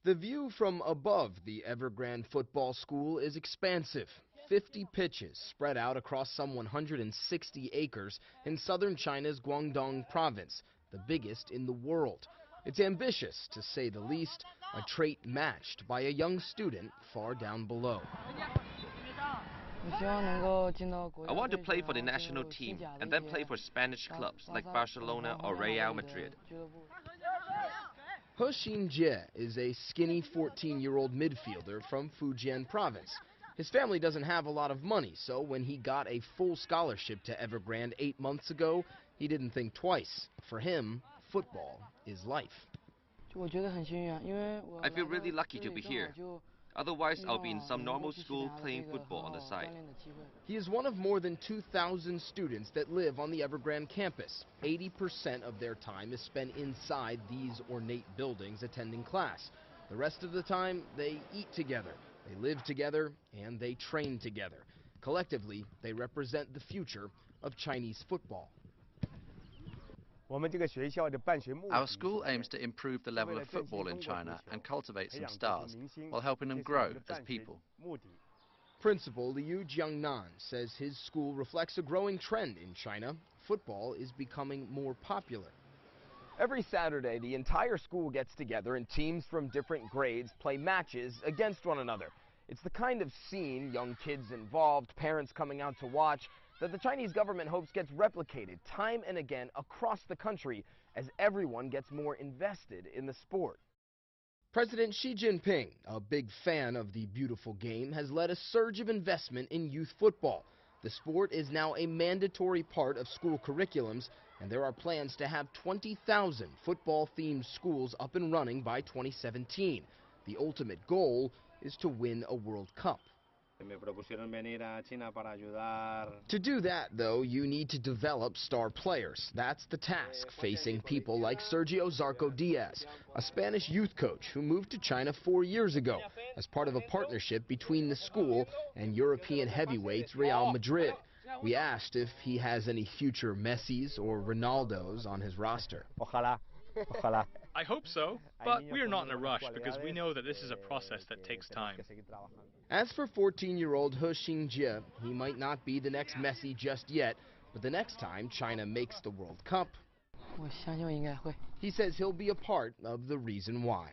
The view from above the Evergrande Football School is expansive. 50 pitches spread out across some 160 acres in southern China's Guangdong province, the biggest in the world. It's ambitious, to say the least, a trait matched by a young student far down below. I want to play for the national team and then play for Spanish clubs like Barcelona or Real Madrid. He Xinjie is a skinny 14-year-old midfielder from Fujian province. His family doesn't have a lot of money, so when he got a full scholarship to Evergrande 8 months ago, he didn't think twice. For him, football is life. I feel really lucky to be here. Otherwise, I'll be in some normal school playing football on the side. He is one of more than 2,000 students that live on the Evergrande campus. 80% of their time is spent inside these ornate buildings attending class. The rest of the time, they eat together, they live together, and they train together. Collectively, they represent the future of Chinese football. Our school aims to improve the level of football in China and cultivate some stars, while helping them grow as people. Principal Liu Jiangnan says his school reflects a growing trend in China. Football is becoming more popular. Every Saturday, the entire school gets together and teams from different grades play matches against one another. It's the kind of scene, young kids involved, parents coming out to watch, that the Chinese government hopes gets replicated time and again across the country as everyone gets more invested in the sport. President Xi Jinping, a big fan of the beautiful game, has led a surge of investment in youth football. The sport is now a mandatory part of school curriculums, and there are plans to have 20,000 football-themed schools up and running by 2017. The ultimate goal is to win a World Cup. To do that, though, you need to develop star players. That's the task facing people like Sergio Zarco Diaz, a Spanish youth coach who moved to China 4 years ago as part of a partnership between the school and European heavyweights Real Madrid. We asked if he has any future Messis or Ronaldos on his roster. I hope so, but we are not in a rush because we know that this is a process that takes time. As for 14-year-old He Xinjie, he might not be the next Messi just yet, but the next time China makes the World Cup, he says he'll be a part of the reason why.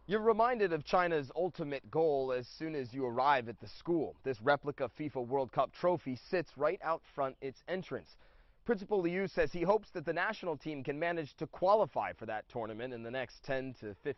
You're reminded of China's ultimate goal as soon as you arrive at the school. This replica FIFA World Cup trophy sits right out front its entrance. Principal Liu says he hopes that the national team can manage to qualify for that tournament in the next 10 to 15